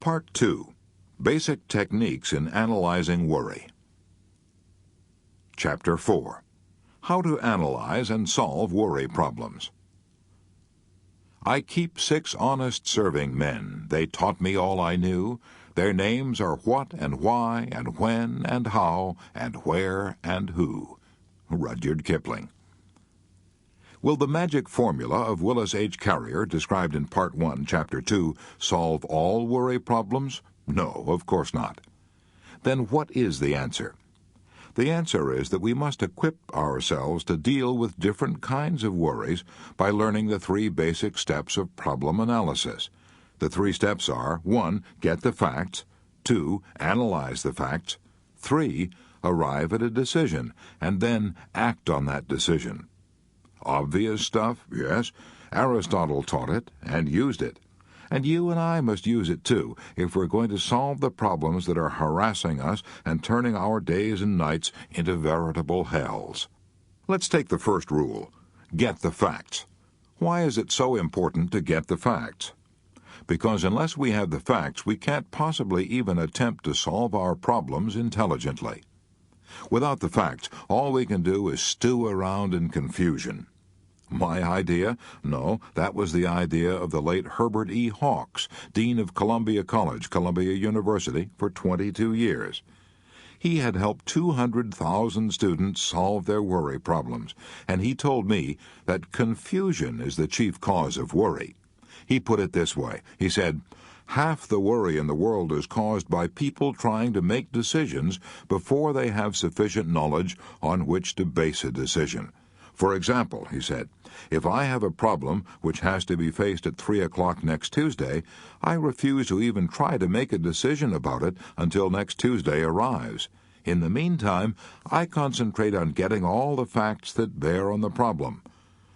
Part 2. Basic Techniques in Analyzing Worry. Chapter 4. How to Analyze and Solve Worry Problems. I keep 6 honest serving men. They taught me all I knew. Their names are what and why and when and how and where and who. Rudyard Kipling. Will the magic formula of Willis H. Carrier, described in Part 1, Chapter 2, solve all worry problems? No, of course not. Then what is the answer? The answer is that we must equip ourselves to deal with different kinds of worries by learning the 3 basic steps of problem analysis. The 3 steps are: 1. Get the facts. 2. Analyze the facts. 3. Arrive at a decision, and then act on that decision. Obvious stuff, yes. Aristotle taught it and used it. And you and I must use it too, if we're going to solve the problems that are harassing us and turning our days and nights into veritable hells. Let's take the first rule. Get the facts. Why is it so important to get the facts? Because unless we have the facts, we can't possibly even attempt to solve our problems intelligently. Without the facts, all we can do is stew around in confusion. My idea? No, that was the idea of the late Herbert E. Hawks, Dean of Columbia College, Columbia University, for 22 years. He had helped 200,000 students solve their worry problems, and he told me that confusion is the chief cause of worry. He put it this way. He said, "Half the worry in the world is caused by people trying to make decisions before they have sufficient knowledge on which to base a decision. For example," he said, "if I have a problem which has to be faced at 3 o'clock next Tuesday, I refuse to even try to make a decision about it until next Tuesday arrives. In the meantime, I concentrate on getting all the facts that bear on the problem.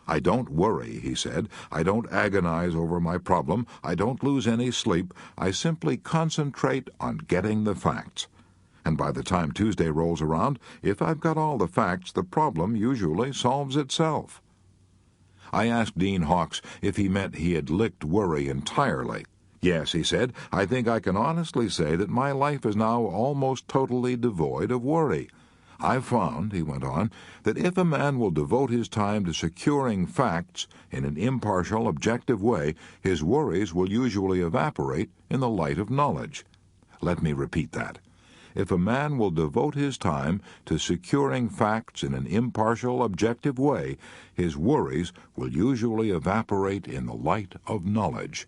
I don't worry," he said. "I don't agonize over my problem. I don't lose any sleep. I simply concentrate on getting the facts. And by the time Tuesday rolls around, if I've got all the facts, the problem usually solves itself." I asked Dean Hawks if he meant he had licked worry entirely. "Yes," he said, "I think I can honestly say that my life is now almost totally devoid of worry. I've found," he went on, "that if a man will devote his time to securing facts in an impartial, objective way, his worries will usually evaporate in the light of knowledge." Let me repeat that. If a man will devote his time to securing facts in an impartial, objective way, his worries will usually evaporate in the light of knowledge.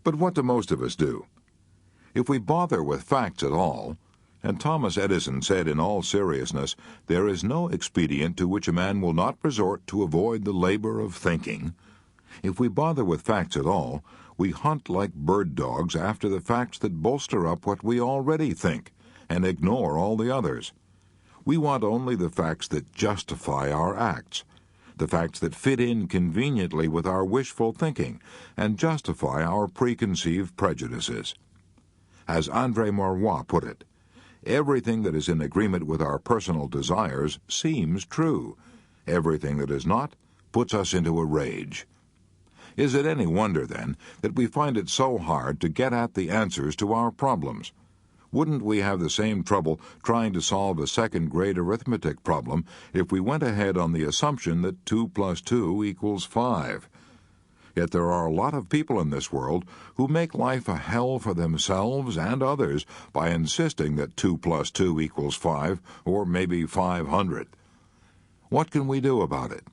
But what do most of us do? If we bother with facts at all, and Thomas Edison said in all seriousness, "There is no expedient to which a man will not resort to avoid the labor of thinking." If we bother with facts at all, we hunt like bird dogs after the facts that bolster up what we already think, and ignore all the others. We want only the facts that justify our acts, the facts that fit in conveniently with our wishful thinking, and justify our preconceived prejudices. As André Maurois put it, everything that is in agreement with our personal desires seems true. Everything that is not puts us into a rage. Is it any wonder, then, that we find it so hard to get at the answers to our problems? Wouldn't we have the same trouble trying to solve a second-grade arithmetic problem if we went ahead on the assumption that 2 plus 2 equals 5? Yet there are a lot of people in this world who make life a hell for themselves and others by insisting that 2 plus 2 equals 5, or maybe 500. What can we do about it?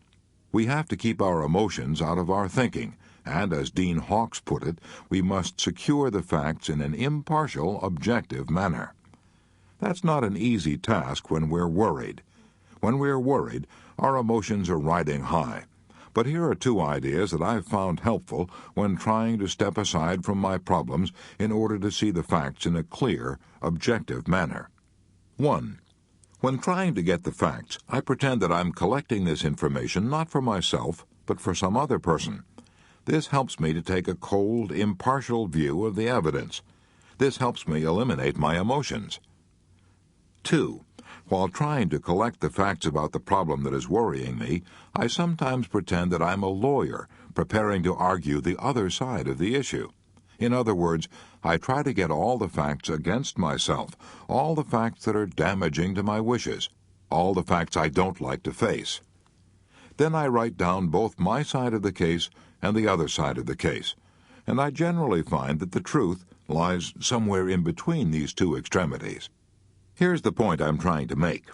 We have to keep our emotions out of our thinking, and, as Dean Hawks put it, we must secure the facts in an impartial, objective manner. That's not an easy task when we're worried. When we're worried, our emotions are riding high. But here are 2 ideas that I've found helpful when trying to step aside from my problems in order to see the facts in a clear, objective manner. 1. When trying to get the facts, I pretend that I'm collecting this information not for myself, but for some other person. This helps me to take a cold, impartial view of the evidence. This helps me eliminate my emotions. 2. While trying to collect the facts about the problem that is worrying me, I sometimes pretend that I'm a lawyer preparing to argue the other side of the issue. In other words, I try to get all the facts against myself, all the facts that are damaging to my wishes, all the facts I don't like to face. Then I write down both my side of the case and the other side of the case, and I generally find that the truth lies somewhere in between these two extremities. Here's the point I'm trying to make.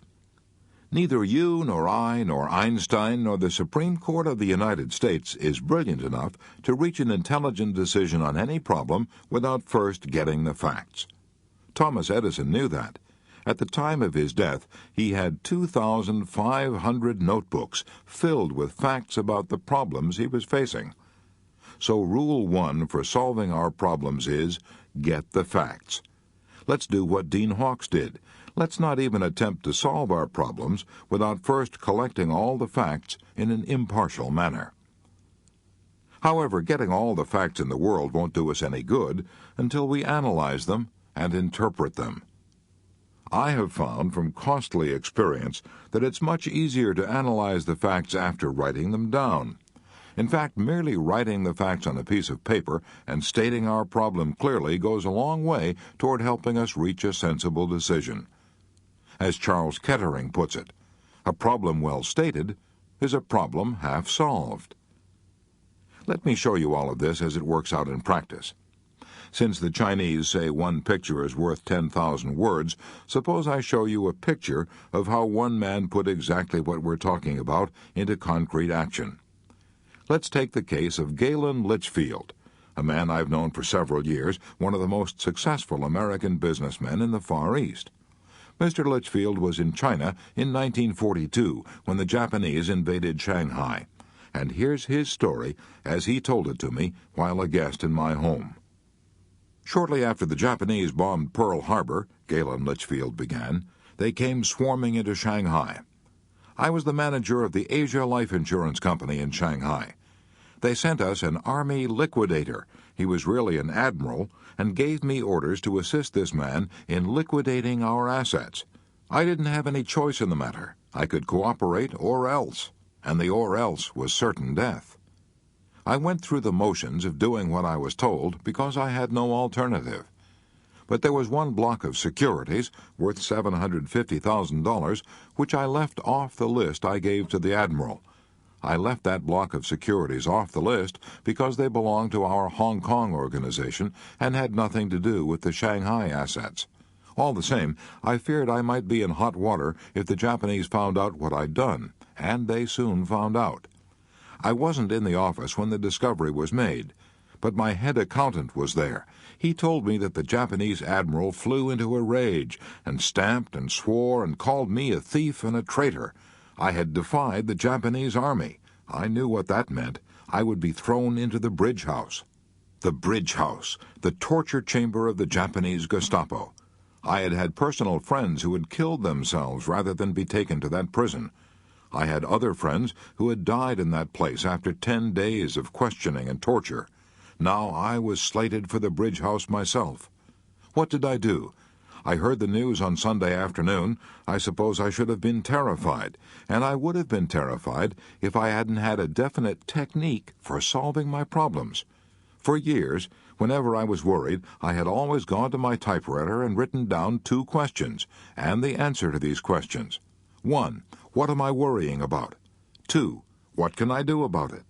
Neither you nor I nor Einstein nor the Supreme Court of the United States is brilliant enough to reach an intelligent decision on any problem without first getting the facts. Thomas Edison knew that. At the time of his death, he had 2,500 notebooks filled with facts about the problems he was facing. So Rule 1 for solving our problems is, get the facts. Let's do what Dean Hawkes did. Let's not even attempt to solve our problems without first collecting all the facts in an impartial manner. However, getting all the facts in the world won't do us any good until we analyze them and interpret them. I have found from costly experience that it's much easier to analyze the facts after writing them down. In fact, merely writing the facts on a piece of paper and stating our problem clearly goes a long way toward helping us reach a sensible decision. As Charles Kettering puts it, a problem well stated is a problem half solved. Let me show you all of this as it works out in practice. Since the Chinese say one picture is worth 10,000 words, suppose I show you a picture of how one man put exactly what we're talking about into concrete action. Let's take the case of Galen Litchfield, a man I've known for several years, one of the most successful American businessmen in the Far East. Mr. Litchfield was in China in 1942 when the Japanese invaded Shanghai, and here's his story as he told it to me while a guest in my home. Shortly after the Japanese bombed Pearl Harbor, Galen Litchfield began, they came swarming into Shanghai. I was the manager of the Asia Life Insurance Company in Shanghai. They sent us an army liquidator. He was really an admiral, and gave me orders to assist this man in liquidating our assets. I didn't have any choice in the matter. I could cooperate or else, and the or else was certain death. I went through the motions of doing what I was told because I had no alternative. But there was one block of securities worth $750,000 which I left off the list I gave to the admiral. I left that block of securities off the list because they belonged to our Hong Kong organization and had nothing to do with the Shanghai assets. All the same, I feared I might be in hot water if the Japanese found out what I'd done, and they soon found out. I wasn't in the office when the discovery was made, but my head accountant was there. He told me that the Japanese admiral flew into a rage and stamped and swore and called me a thief and a traitor. I had defied the Japanese army. I knew what that meant. I would be thrown into the bridge house. The bridge house, the torture chamber of the Japanese Gestapo. I had had personal friends who had killed themselves rather than be taken to that prison. I had other friends who had died in that place after 10 days of questioning and torture. Now I was slated for the bridge house myself. What did I do? I heard the news on Sunday afternoon. I suppose I should have been terrified, and I would have been terrified if I hadn't had a definite technique for solving my problems. For years, whenever I was worried, I had always gone to my typewriter and written down 2 questions, and the answer to these questions. 1. What am I worrying about? 2. What can I do about it?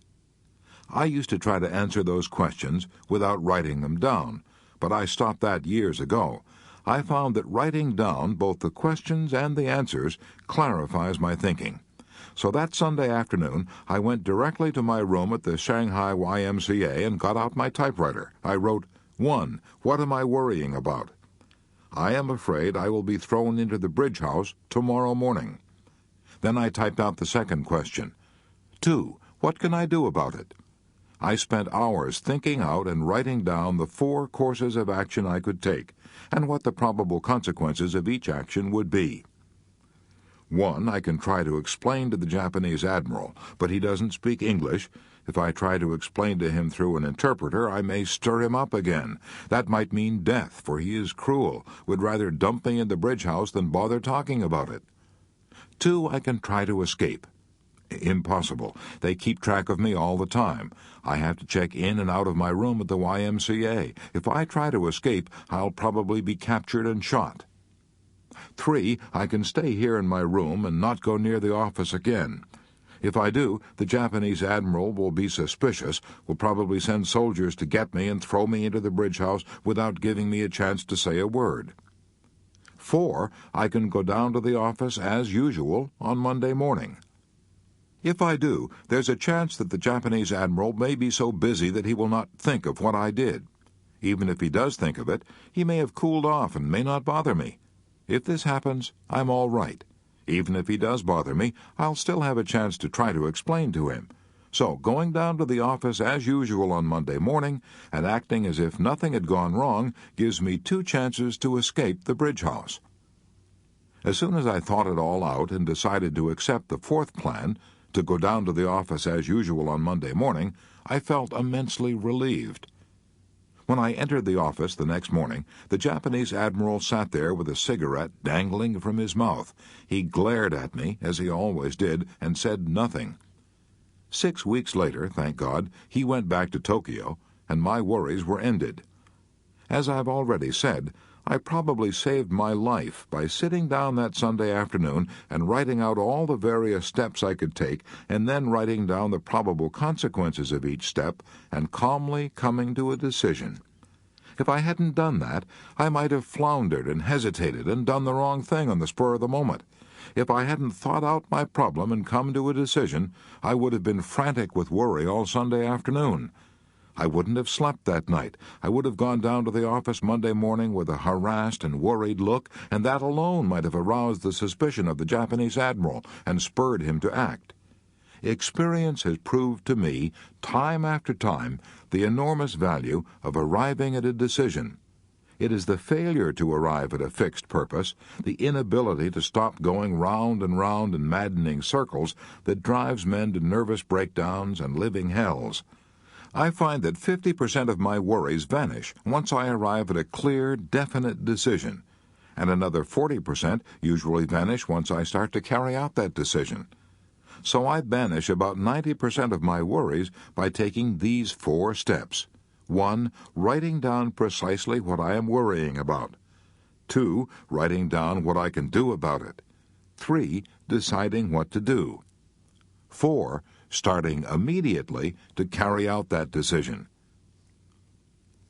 I used to try to answer those questions without writing them down, but I stopped that years ago. I found that writing down both the questions and the answers clarifies my thinking. So that Sunday afternoon, I went directly to my room at the Shanghai YMCA and got out my typewriter. I wrote, 1. What am I worrying about? I am afraid I will be thrown into the bridge house tomorrow morning. Then I typed out the second question. 2. What can I do about it? I spent hours thinking out and writing down the 4 courses of action I could take, and what the probable consequences of each action would be. 1. I can try to explain to the Japanese admiral, but he doesn't speak English. If I try to explain to him through an interpreter, I may stir him up again. That might mean death, for he is cruel, would rather dump me in the bridge house than bother talking about it. 2. I can try to escape. Impossible. They keep track of me all the time. I have to check in and out of my room at the YMCA. If I try to escape, I'll probably be captured and shot. 3. I can stay here in my room and not go near the office again. If I do, the Japanese admiral will be suspicious, will probably send soldiers to get me and throw me into the bridge house without giving me a chance to say a word. 4. I can go down to the office as usual on Monday morning. If I do, there's a chance that the Japanese admiral may be so busy that he will not think of what I did. Even if he does think of it, he may have cooled off and may not bother me. If this happens, I'm all right. Even if he does bother me, I'll still have a chance to try to explain to him. So, going down to the office as usual on Monday morning and acting as if nothing had gone wrong gives me 2 chances to escape the bridge house. As soon as I thought it all out and decided to accept the 4th plan, to go down to the office as usual on Monday morning, I felt immensely relieved. When I entered the office the next morning, the Japanese admiral sat there with a cigarette dangling from his mouth. He glared at me, as he always did, and said nothing. 6 weeks later, thank God, he went back to Tokyo, and my worries were ended. As I've already said, I probably saved my life by sitting down that Sunday afternoon and writing out all the various steps I could take, and then writing down the probable consequences of each step, and calmly coming to a decision. If I hadn't done that, I might have floundered and hesitated and done the wrong thing on the spur of the moment. If I hadn't thought out my problem and come to a decision, I would have been frantic with worry all Sunday afternoon. I wouldn't have slept that night. I would have gone down to the office Monday morning with a harassed and worried look, and that alone might have aroused the suspicion of the Japanese admiral and spurred him to act. Experience has proved to me, time after time, the enormous value of arriving at a decision. It is the failure to arrive at a fixed purpose, the inability to stop going round and round in maddening circles, that drives men to nervous breakdowns and living hells. I find that 50% of my worries vanish once I arrive at a clear, definite decision, and another 40% usually vanish once I start to carry out that decision. So I banish about 90% of my worries by taking these 4 steps. 1. Writing down precisely what I am worrying about. 2. Writing down what I can do about it. 3. Deciding what to do. 4. Starting immediately to carry out that decision.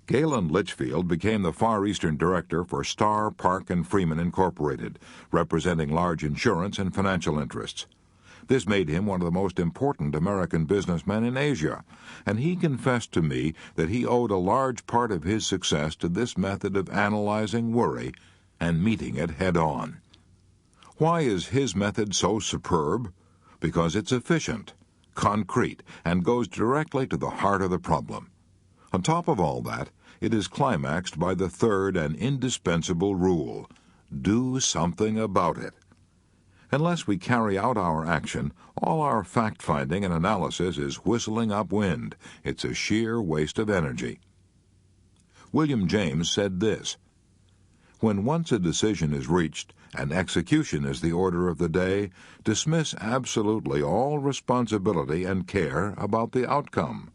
Galen Litchfield became the Far Eastern Director for Starr, Park & Freeman Incorporated, representing large insurance and financial interests. This made him one of the most important American businessmen in Asia, and he confessed to me that he owed a large part of his success to this method of analyzing worry and meeting it head-on. Why is his method so superb? Because it's efficient, concrete, and goes directly to the heart of the problem. On top of all that, it is climaxed by the 3rd and indispensable rule: do something about it. Unless we carry out our action, all our fact-finding and analysis is whistling up wind. It's a sheer waste of energy. William James said this: "When once a decision is reached, and execution is the order of the day, dismiss absolutely all responsibility and care about the outcome."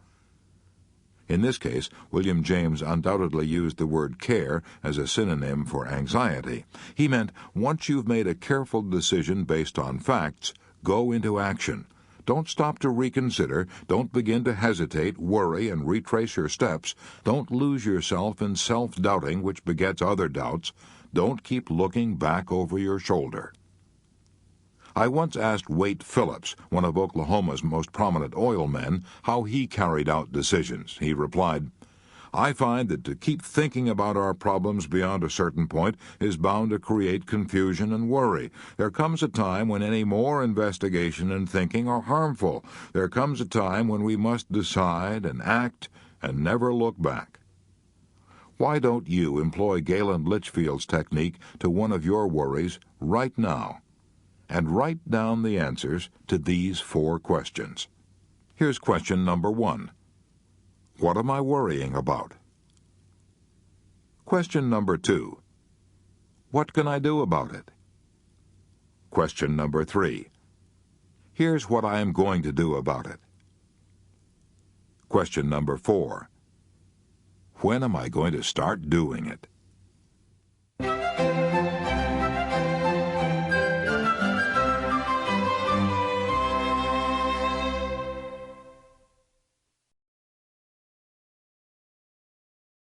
In this case, William James undoubtedly used the word care as a synonym for anxiety. He meant, once you've made a careful decision based on facts, go into action. Don't stop to reconsider. Don't begin to hesitate, worry, and retrace your steps. Don't lose yourself in self-doubting, which begets other doubts. Don't keep looking back over your shoulder. I once asked Wade Phillips, one of Oklahoma's most prominent oil men, how he carried out decisions. He replied, "I find that to keep thinking about our problems beyond a certain point is bound to create confusion and worry. There comes a time when any more investigation and thinking are harmful. There comes a time when we must decide and act and never look back." Why don't you employ Galen Litchfield's technique to one of your worries right now? And write down the answers to these 4 questions. Here's question number 1. What am I worrying about? Question number 2. What can I do about it? Question number 3. Here's what I am going to do about it. Question number 4. When am I going to start doing it?